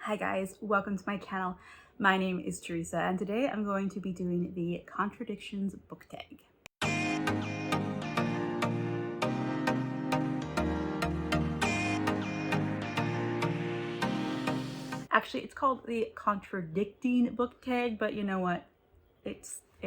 Hi guys, welcome to my channel. My name is Teresa and today I'm going to be doing the Contradictions Book Tag. Actually, it's called the Contradicting Book Tag, but you know what? It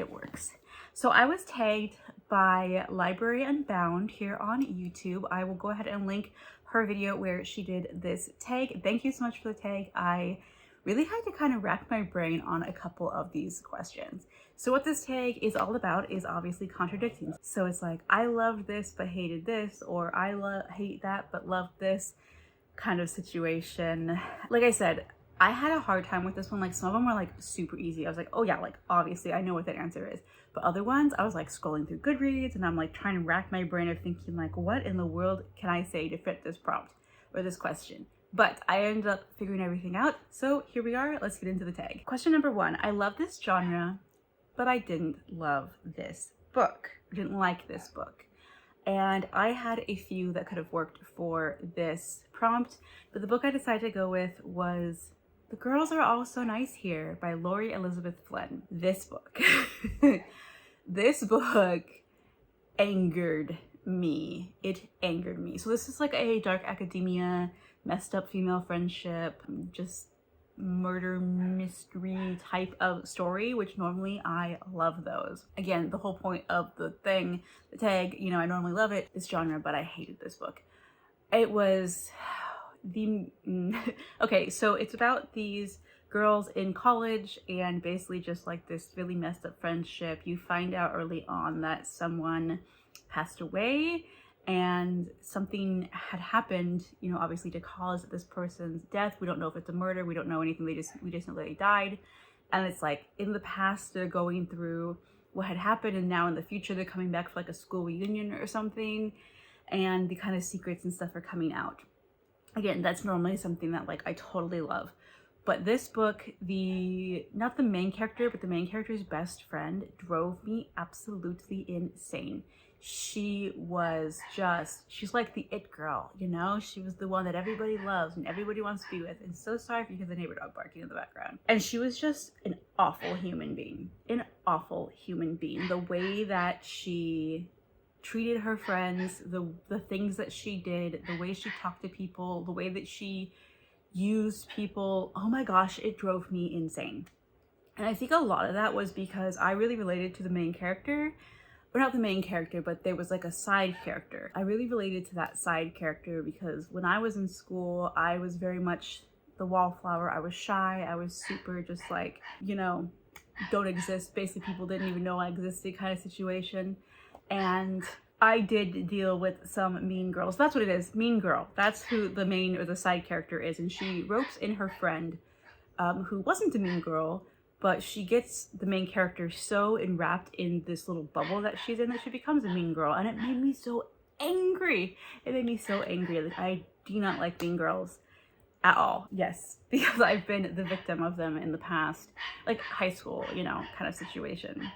works. So I was tagged by Library Unbound here on YouTube. I will go ahead and link her video where she did this tag. Thank you so much for the tag. I really had to kind of rack my brain on a couple of these questions. So what this tag is all about is obviously contradicting. So it's like, I loved this but hated this, or I hate that but loved this kind of situation. Like I said, I had a hard time with this one. Like some of them were like super easy. I was like, oh yeah, like obviously I know what that answer is. But other ones, I was like scrolling through Goodreads and I'm like trying to rack my brain of thinking like, what in the world can I say to fit this prompt or this question? But I ended up figuring everything out. So here we are, let's get into the tag. Question number 1, I love this genre, but I didn't love this book. I didn't like this book. And I had a few that could have worked for this prompt, but the book I decided to go with was The Girls Are All So Nice Here by Lori Elizabeth Flynn. This book. This book angered me. It angered me. So this is like a dark academia, messed up female friendship, just murder mystery type of story, which normally I love those. Again, the whole point of the tag, you know, I normally love this genre, but I hated this book. It was okay, so it's about these girls in college and basically just like this really messed up friendship. You find out early on that someone passed away and something had happened, you know, obviously to cause this person's death. We don't know if it's a murder, we don't know anything, we just know that they died. And it's like in the past they're going through what had happened, and now in the future they're coming back for like a school reunion or something, and the kind of secrets and stuff are coming out. Again, that's normally something that like I totally love. But this book, not the main character, but the main character's best friend drove me absolutely insane. She's like the it girl, you know? She was the one that everybody loves and everybody wants to be with. And so sorry if you hear the neighbor dog barking in the background. And she was just an awful human being. An awful human being. The way that she treated her friends, the things that she did, the way she talked to people, the way that she used people, oh my gosh, it drove me insane. And I think a lot of that was because I really related to the main character. Or not the main character, but there was like a side character. I really related to that side character because when I was in school, I was very much the wallflower. I was shy. I was super just like, you know, don't exist. Basically, people didn't even know I existed kind of situation. And I did deal with some mean girls. That's what it is, mean girl. That's who the main or the side character is. And she ropes in her friend who wasn't a mean girl, but she gets the main character so enwrapped in this little bubble that she's in that she becomes a mean girl. And it made me so angry. It made me so angry. Like, I do not like mean girls at all. Yes, because I've been the victim of them in the past, like high school, you know, kind of situation.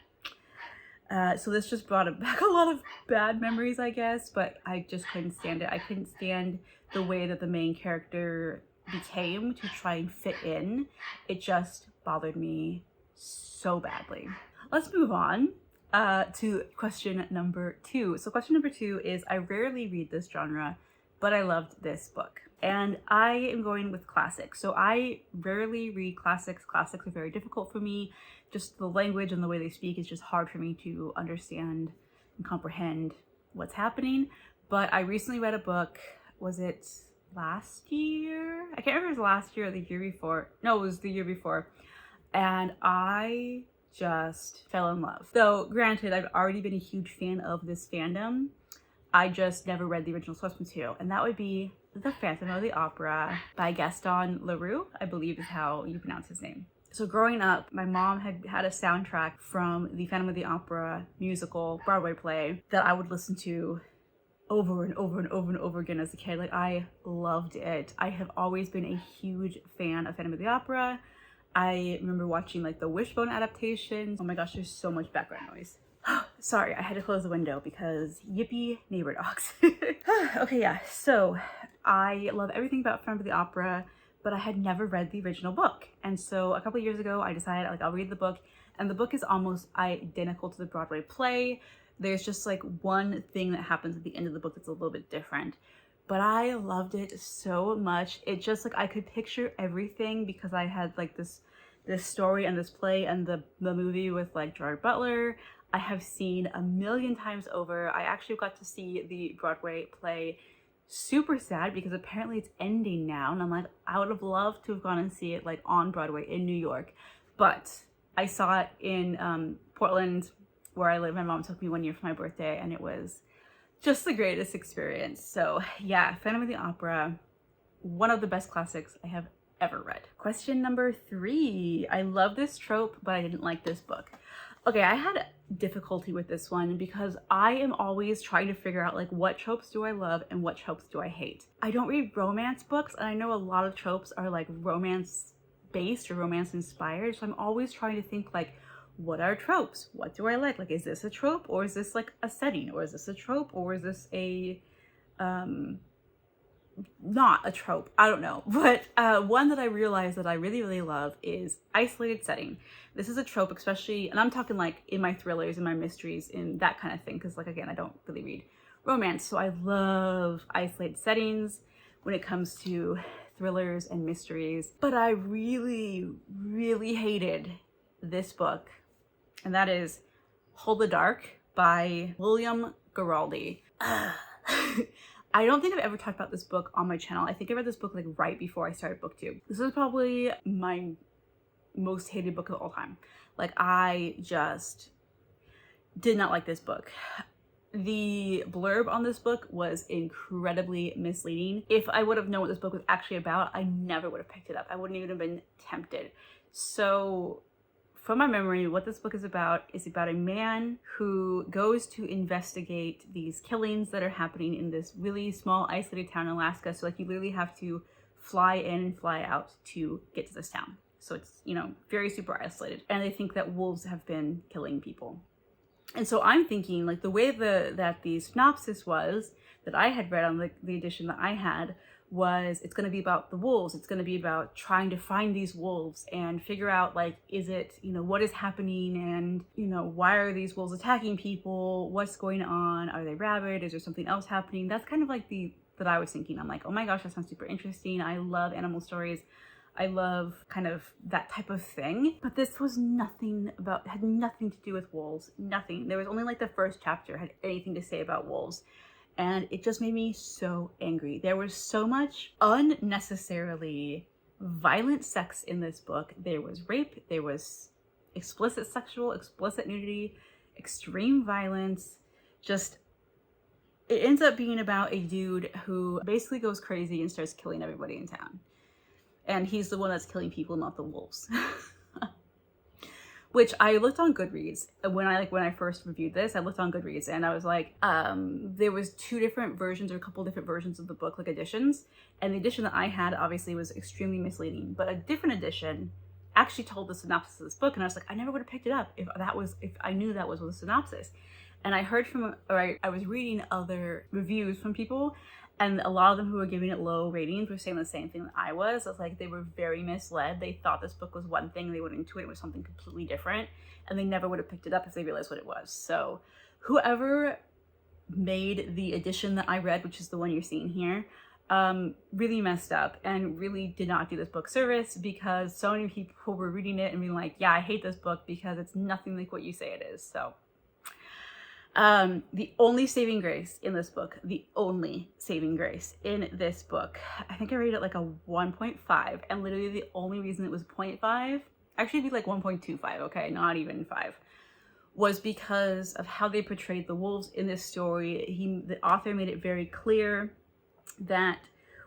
So this just brought back a lot of bad memories, I guess, but I just couldn't stand it. I couldn't stand the way that the main character became to try and fit in. It just bothered me so badly. Let's move on to question number 2. So question number 2 is, I rarely read this genre, but I loved this book. And I am going with classics. So I rarely read classics. Classics are very difficult for me. Just the language and the way they speak is just hard for me to understand and comprehend what's happening. But I recently read a book, was it last year? I can't remember if it was last year or the year before. No, it was the year before. And I just fell in love. So granted, I've already been a huge fan of this fandom. I just never read the original source material, and that would be The Phantom of the Opera by Gaston Leroux, I believe is how you pronounce his name. So growing up, my mom had a soundtrack from the Phantom of the Opera musical Broadway play that I would listen to over and over and over and over again as a kid. Like, I loved it. I have always been a huge fan of Phantom of the Opera. I remember watching like the Wishbone adaptation. Oh my gosh, there's so much background noise. Sorry, I had to close the window because yippee neighbor dogs. Okay, yeah, so I love everything about Phantom of the Opera, but I had never read the original book. And so a couple of years ago, I decided like I'll read the book, and the book is almost identical to the Broadway play. There's just like one thing that happens at the end of the book that's a little bit different. But I loved it so much. It just like I could picture everything because I had like this story and this play and the movie with like Gerard Butler. I have seen a million times over. I actually got to see the Broadway play. Super sad because apparently it's ending now, and I'm like, I would have loved to have gone and see it like on Broadway in New York, but I saw it in Portland where I live. My mom took me one year for my birthday, and it was just the greatest experience. So yeah, Phantom of the Opera, one of the best classics I have ever read. Question number 3. I love this trope, but I didn't like this book. Okay, I had difficulty with this one because I am always trying to figure out like what tropes do I love and what tropes do I hate. I don't read romance books, and I know a lot of tropes are like romance based or romance inspired, so I'm always trying to think like, what are tropes? What do I like? Like, is this a trope, or is this like a setting, or is this a trope, or is this a not a trope? I don't know. But one that I realized that I really love is isolated setting. This is a trope, especially, and I'm talking like in my thrillers and my mysteries and that kind of thing, because like again, I don't really read romance, so I love isolated settings when it comes to thrillers and mysteries. But I really hated this book, and that is Hold the Dark by William Giraldi. I don't think I've ever talked about this book on my channel. I think I read this book like right before I started Booktube. This is probably my most hated book of all time. Like, I just did not like this book. The blurb on this book was incredibly misleading. If I would have known what this book was actually about, I never would have picked it up. I wouldn't even have been tempted. So from my memory, what this book is about a man who goes to investigate these killings that are happening in this really small isolated town in Alaska. So like you literally have to fly in and fly out to get to this town. So it's, you know, very super isolated. And they think that wolves have been killing people. And so I'm thinking like the way that the synopsis was that I had read on the edition that I had was, it's going to be about the wolves. It's going to be about trying to find these wolves and figure out like, is it, you know, what is happening, and, you know, why are these wolves attacking people? What's going on? Are they rabid? Is there something else happening? That's kind of like that I was thinking. I'm like, oh my gosh, that sounds super interesting. I love animal stories. I love kind of that type of thing. But this was had nothing to do with wolves. Nothing. There was only like the first chapter had anything to say about wolves. And it just made me so angry. There was so much unnecessarily violent sex in this book. There was rape, there was explicit nudity, extreme violence. Just, it ends up being about a dude who basically goes crazy and starts killing everybody in town. And he's the one that's killing people, not the wolves. Which I looked on Goodreads when I first reviewed this. I looked on Goodreads and I was like, there was 2 different versions or a couple different versions of the book, like editions. And the edition that I had obviously was extremely misleading, but a different edition actually told the synopsis of this book. And I was like, I never would have picked it up if I knew that was the synopsis. And I heard I was reading other reviews from people, and a lot of them who were giving it low ratings were saying the same thing that I was. I was like, they were very misled. They thought this book was one thing, they went into it was something completely different, and they never would have picked it up if they realized what it was. So whoever made the edition that I read, which is the one you're seeing here, really messed up and really did not do this book service, because so many people were reading it and being like, yeah, I hate this book because it's nothing like what you say it is. So the only saving grace in this book, I think I rated it like a 1.5, and literally the only reason it was 0.5, actually it'd be like 1.25, okay, not even 5, was because of how they portrayed the wolves in this story. The author made it very clear that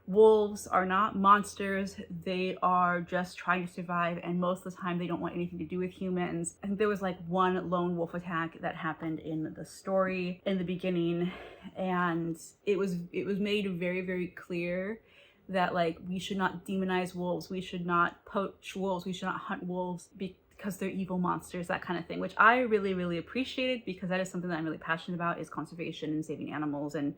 wolves are not monsters, they are just trying to survive, and most of the time they don't want anything to do with humans. I think there was like one lone wolf attack that happened in the story in the beginning, and it was made very clear that like we should not demonize wolves, we should not poach wolves, we should not hunt wolves because they're evil monsters, that kind of thing, which I really appreciated, because that is something that I'm really passionate about, is conservation and saving animals and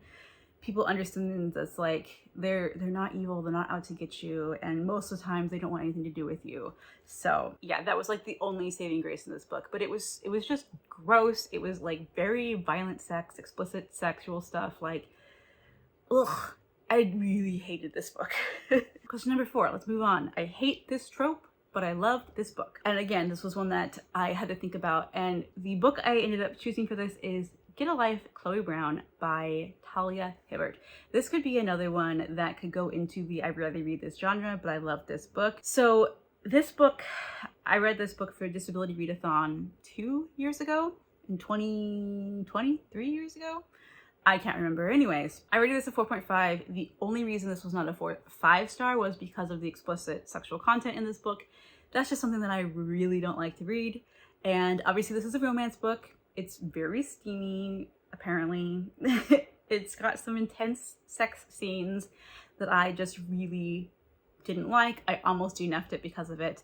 people understand that's like they're not evil, they're not out to get you, and most of the times they don't want anything to do with you. So yeah, that was like the only saving grace in this book. But it was just gross. It was like very violent sex, explicit sexual stuff. Like, ugh, I really hated this book. Question number 4, let's move on. I hate this trope, but I loved this book. And again, this was one that I had to think about, and the book I ended up choosing for this is Get a Life, Chloe Brown by Talia Hibbert. This could be another one that could go into the I rarely read this genre, but I love this book. So this book, I read this book for Disability Readathon 2 years ago, in 2020, 3 years ago? I can't remember. Anyways, I rated this a 4.5. The only reason this was not a 5-star was because of the explicit sexual content in this book. That's just something that I really don't like to read. And obviously this is a romance book. It's very steamy, apparently. It's got some intense sex scenes that I just really didn't like. I almost DNF'd it because of it.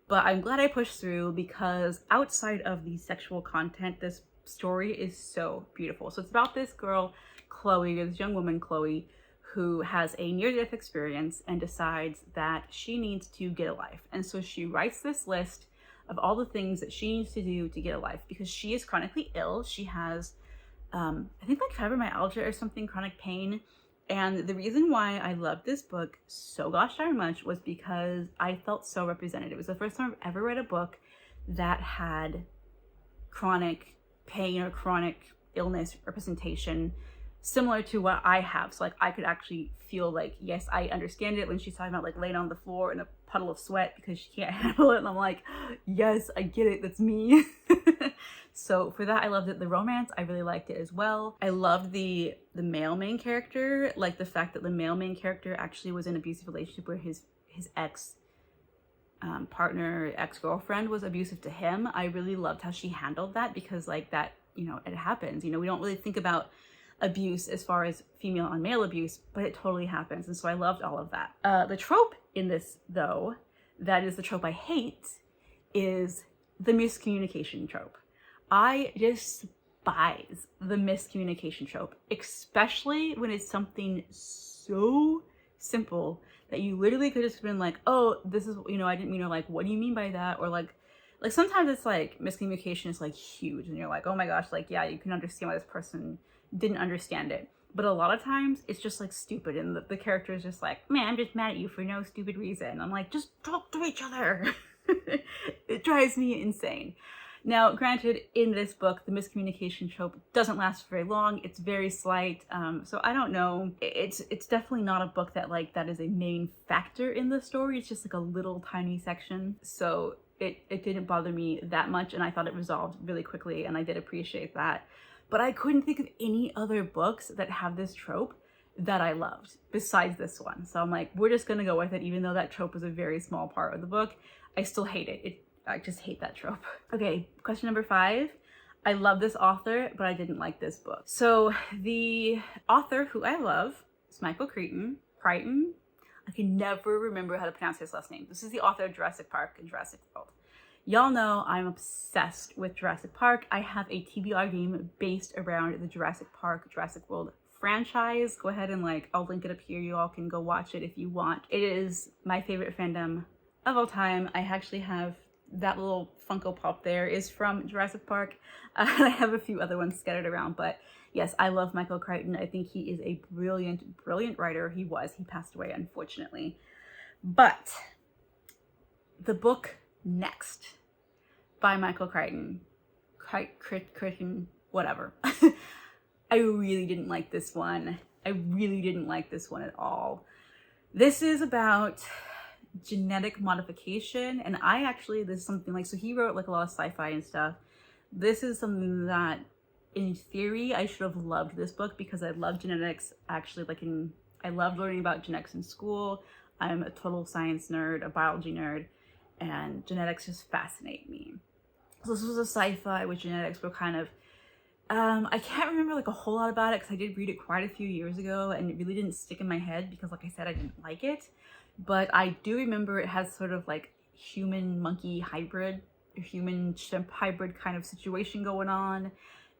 But I'm glad I pushed through, because outside of the sexual content, this story is so beautiful. So it's about this girl, Chloe, or this young woman, Chloe, who has a near-death experience and decides that she needs to get a life. And so she writes this list of all the things that she needs to do to get a life, because she is chronically ill. She has, I think like fibromyalgia or something, chronic pain. And the reason why I loved this book so gosh darn much was because I felt so represented. It was the first time I've ever read a book that had chronic pain or chronic illness representation similar to what I have. So like I could actually feel like, yes, I understand it when she's talking about like laying on the floor in a puddle of sweat because she can't handle it, and I'm like, yes, I get it, that's me. So for that, I loved it. The romance, I really liked it as well. I loved the male main character, like the fact that the male main character actually was in an abusive relationship where his ex partner, ex-girlfriend was abusive to him. I really loved how she handled that, because like that, you know, it happens. You know, we don't really think about abuse as far as female on male abuse, but it totally happens. And so I loved all of that. The trope in this, though, that is the trope I hate, is the miscommunication trope. I despise the miscommunication trope, especially when it's something so simple that you literally could have just been like, oh, this is, you know, I didn't mean, or like, what do you mean by that? Or like sometimes it's like miscommunication is like huge and you're like, oh my gosh, like, yeah, you can understand why this person didn't understand it. But a lot of times it's just like stupid, and the character is just like, man, I'm just mad at you for no stupid reason. I'm like, just talk to each other. It drives me insane. Now, granted, in this book, the miscommunication trope doesn't last very long. It's very slight. So I don't know. It's definitely not a book that like that is a main factor in the story. It's just like a little tiny section. So it didn't bother me that much, and I thought it resolved really quickly, and I did appreciate that. But I couldn't think of any other books that have this trope that I loved besides this one. So I'm like, we're just gonna go with it, even though that trope was a very small part of the book. I still hate it. I just hate that trope. Okay, question number 5. I love this author, but I didn't like this book. So the author who I love is Michael Crichton. I can never remember how to pronounce his last name. This is the author of Jurassic Park and Jurassic World. Y'all know I'm obsessed with Jurassic Park. I have a TBR game based around the Jurassic Park, Jurassic World franchise. Go ahead and like, I'll link it up here. You all can go watch it if you want. It is my favorite fandom of all time. I actually have that little Funko Pop there is from Jurassic Park. I have a few other ones scattered around, but yes, I love Michael Crichton. I think he is a brilliant, brilliant writer. He passed away, unfortunately. But the book Next by Michael Crichton, whatever. I really didn't like this one. I really didn't like this one at all. This is about genetic modification, and this is something like, so he wrote like a lot of sci-fi and stuff. This is something that in theory I should have loved this book, because I love genetics. Actually, like I loved learning about genetics in school. I'm a total science nerd, a biology nerd, and genetics just fascinate me. So this was a sci-fi with genetics, but kind of I can't remember like a whole lot about it, because I did read it quite a few years ago and it really didn't stick in my head, because like I said, I didn't like it. But I do remember it has sort of like human monkey hybrid, human chimp hybrid kind of situation going on.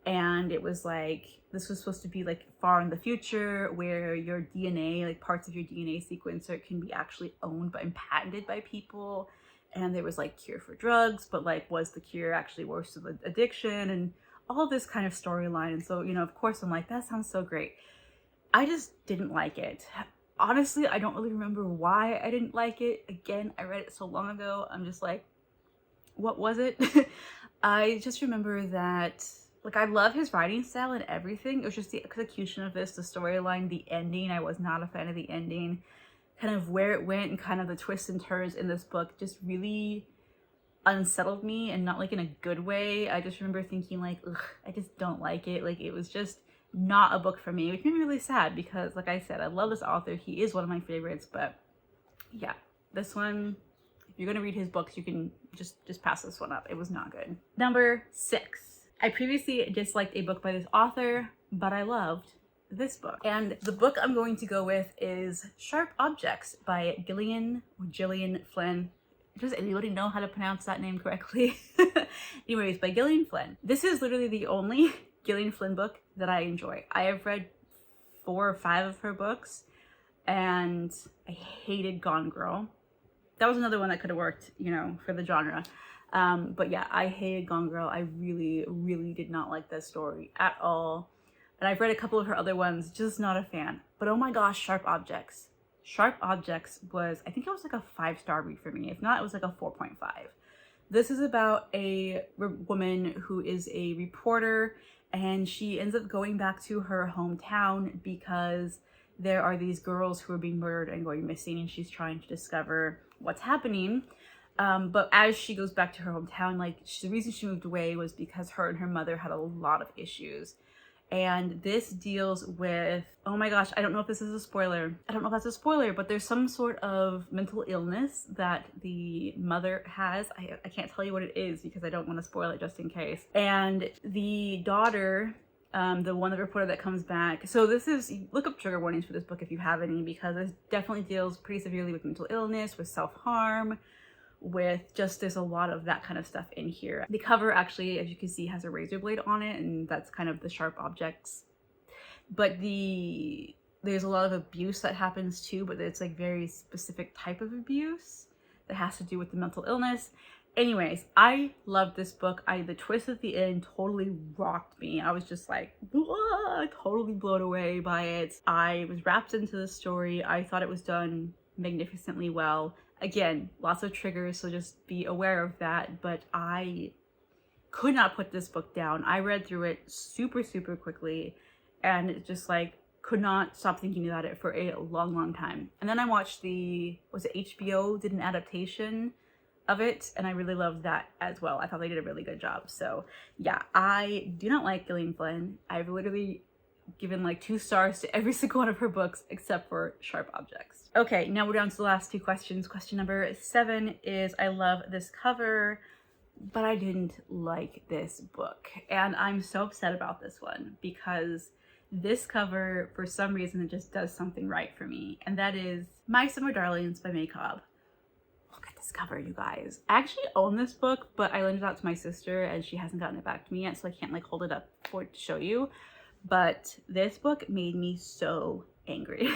and it was like, this was supposed to be like far in the future where your DNA, like parts of your DNA sequencer, can be actually owned and patented by people. And there was like cure for drugs, but like, was the cure actually worse of addiction, and all this kind of storyline. And so, you know, of course I'm like, that sounds so great. I just didn't like it. Honestly, I don't really remember why I didn't like it. Again, I read it so long ago. I'm just like, what was it? I just remember that, like, I love his writing style and everything. It was just the execution of this, the storyline, the ending. I was not a fan of the ending. Kind of where it went and kind of the twists and turns in this book just really unsettled me, and not like in a good way. I just remember thinking like, ugh, I just don't like it. Like, it was just not a book for me, which made me really sad because, like I said, I love this author. He is one of my favorites, but yeah, this one, if you're gonna read his books, you can just pass this one up. It was not good. Number 6. I previously disliked a book by this author, but I loved this book. And the book I'm going to go with is Sharp Objects by Gillian Flynn. Does anybody know how to pronounce that name correctly? Anyways, by Gillian Flynn. This is literally the only Gillian Flynn book that I enjoy. I have read 4 or 5 of her books, and I hated Gone Girl. That was another one that could have worked, you know, for the genre. But yeah, I hated Gone Girl. I really did not like that story at all. And I've read a couple of her other ones, just not a fan. But oh my gosh, Sharp Objects. Sharp Objects was, I think it was like a 5-star read for me. If not, it was like a 4.5. This is about a woman who is a reporter, and she ends up going back to her hometown because there are these girls who are being murdered and going missing, and she's trying to discover what's happening. But as she goes back to her hometown, like, the reason she moved away was because her and her mother had a lot of issues. And this deals with, oh my gosh, I don't know if this is a spoiler. I don't know if that's a spoiler, but there's some sort of mental illness that the mother has. I can't tell you what it is because I don't want to spoil it just in case. And the daughter, the one, the reporter that comes back. So this is, look up trigger warnings for this book if you have any, because it definitely deals pretty severely with mental illness, with self-harm, with just, there's a lot of that kind of stuff in here. The cover actually, as you can see, has a razor blade on it, and that's kind of the Sharp Objects. But there's a lot of abuse that happens too, but it's like very specific type of abuse that has to do with the mental illness. Anyways, I loved this book. The twist at the end totally rocked me. I was just like, totally blown away by it. I was wrapped into the story. I thought it was done magnificently well. Again, lots of triggers, so just be aware of that, but I could not put this book down. I read through it super quickly, and it just like could not stop thinking about it for a long time. And then I watched was it HBO did an adaptation of it, and I really loved that as well. I thought they did a really good job. So yeah, I do not like Gillian Flynn. I've literally given like 2 stars to every single one of her books except for Sharp Objects. Okay, now we're down to the last 2 questions. Question number 7 is, I love this cover, but I didn't like this book. And I'm so upset about this one because this cover, for some reason, it just does something right for me. And that is My Summer Darlings by May Cobb. Look at this cover, you guys. I actually own this book, but I lent it out to my sister and she hasn't gotten it back to me yet, so I can't like hold it up for it to show you. But this book made me so angry.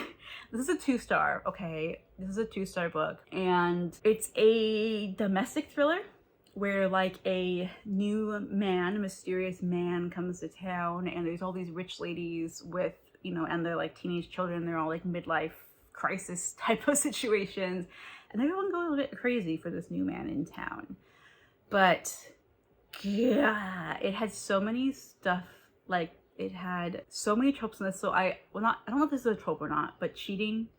This is a 2-star, okay? This is a 2-star book, and it's a domestic thriller where like a new man, mysterious man, comes to town, and there's all these rich ladies with, you know, and they're like teenage children. They're all like midlife crisis type of situations, and everyone goes a bit crazy for this new man in town. But yeah, it had so many stuff, like it had so many tropes in this. So I don't know if this is a trope or not, but cheating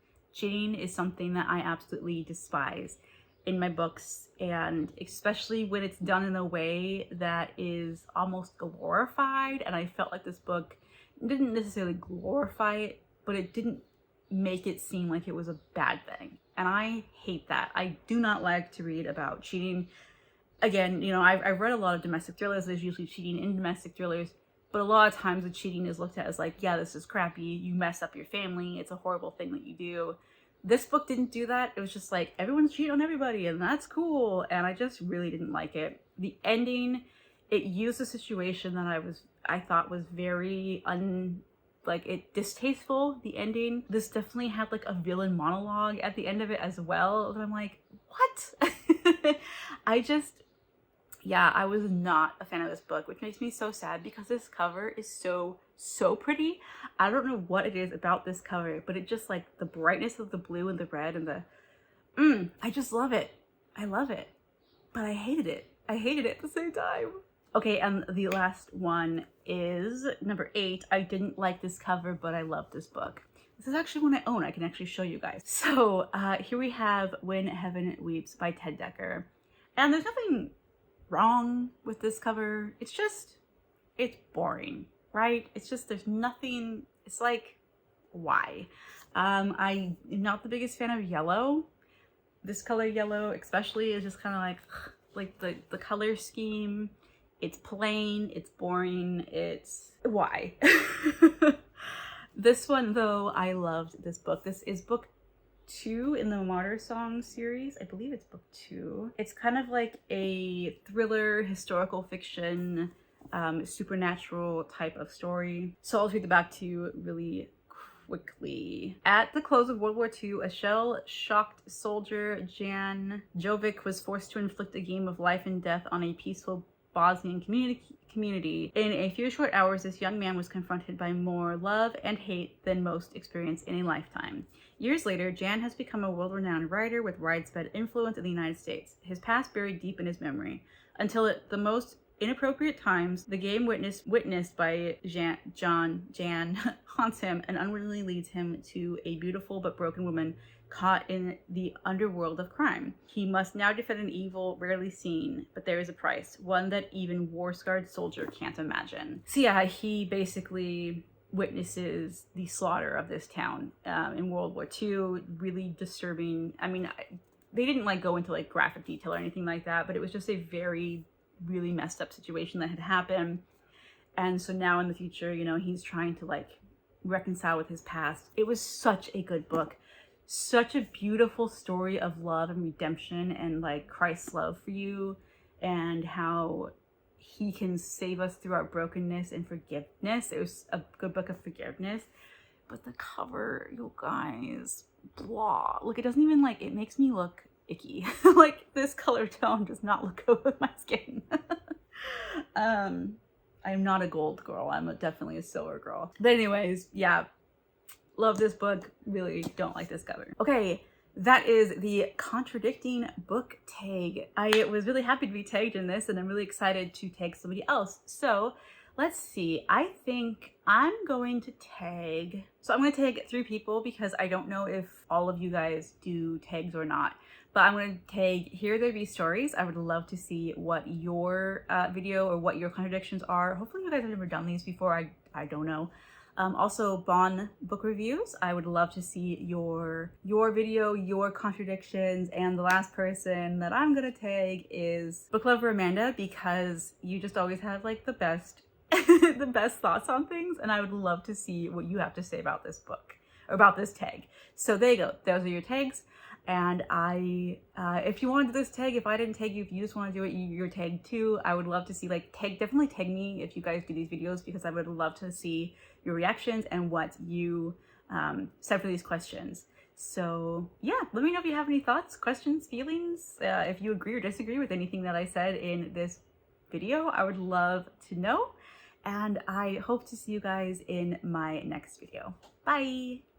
is something that I absolutely despise in my books, and especially when it's done in a way that is almost glorified. And I felt like this book didn't necessarily glorify it, but it didn't make it seem like it was a bad thing. And I hate that. I do not like to read about cheating. Again, you know, I've read a lot of domestic thrillers. There's usually cheating in domestic thrillers, but a lot of times the cheating is looked at as like, yeah, this is crappy. You mess up your family. It's a horrible thing that you do. This book didn't do that. It was just like, everyone's cheating on everybody and that's cool. And I just really didn't like it. The ending it used a situation that I thought was very distasteful, the ending. This definitely had like a villain monologue at the end of it as well. And I'm like, what? I was not a fan of this book, which makes me so sad because this cover is so pretty. I don't know what it is about this cover, but it just like the brightness of the blue and the red and I just love it. I love it, but I hated it. I hated it at the same time. Okay, and the last one is number 8. I didn't like this cover, but I love this book. This is actually one I own. I can actually show you guys. So here we have When Heaven Weeps by Ted Dekker. And there's nothing wrong with this cover. It's boring, right? It's just, there's nothing, it's like, why? I am not the biggest fan of yellow. This color yellow especially is just kind of like the color scheme. It's plain, it's boring, it's why? This one though, I loved this book. This is book 2 in the Martyr Song series. I believe it's book 2. It's kind of like a thriller, historical fiction, supernatural type of story. So I'll read the back to you really quickly. At the close of World War II, a shell-shocked soldier, Jan Jovic, was forced to inflict a game of life and death on a peaceful Bosnian community. In a few short hours, this young man was confronted by more love and hate than most experience in a lifetime. Years later, Jan has become a world-renowned writer with widespread influence in the United States, his past buried deep in his memory. Until at the most inappropriate times, the game witnessed by Jan haunts him and unwittingly leads him to a beautiful but broken woman caught in the underworld of crime. He must now defend an evil rarely seen, but there is a price, one that even war-scarred soldier can't imagine. So yeah, he basically witnesses the slaughter of this town in World War II. Really disturbing. I mean, they didn't like go into like graphic detail or anything like that, but it was just a really messed up situation that had happened. And so now in the future, you know, he's trying to like reconcile with his past. It was such a good book. Such a beautiful story of love and redemption and like Christ's love for you and how he can save us through our brokenness and forgiveness. It was a good book of forgiveness. But the cover, you guys, blah. Look, it doesn't even like, it makes me look icky. Like this color tone does not look good with my skin. I'm not a gold girl. I'm definitely a silver girl. But anyways, yeah. Love this book, really don't like this cover. Okay, that is the Contradicting Book Tag. I was really happy to be tagged in this and I'm really excited to tag somebody else. So let's see, I think I'm going to tag 3 people because I don't know if all of you guys do tags or not. But I'm going to tag Here There Be Stories. I would love to see what your video or what your contradictions are. Hopefully you guys have never done these before, I don't know. Also Bon Book Reviews. I would love to see your video, your contradictions, and the last person that I'm gonna tag is Book Lover Amanda because you just always have like the best the best thoughts on things, and I would love to see what you have to say about this book, or about this tag. So there you go, those are your tags. And if you want to do this tag, if I didn't tag you, if you just want to do it, you're tagged too. I would love to see, like, definitely tag me if you guys do these videos because I would love to see your reactions and what you said for these questions. So yeah, let me know if you have any thoughts, questions, feelings, if you agree or disagree with anything that I said in this video. I would love to know. And I hope to see you guys in my next video. Bye!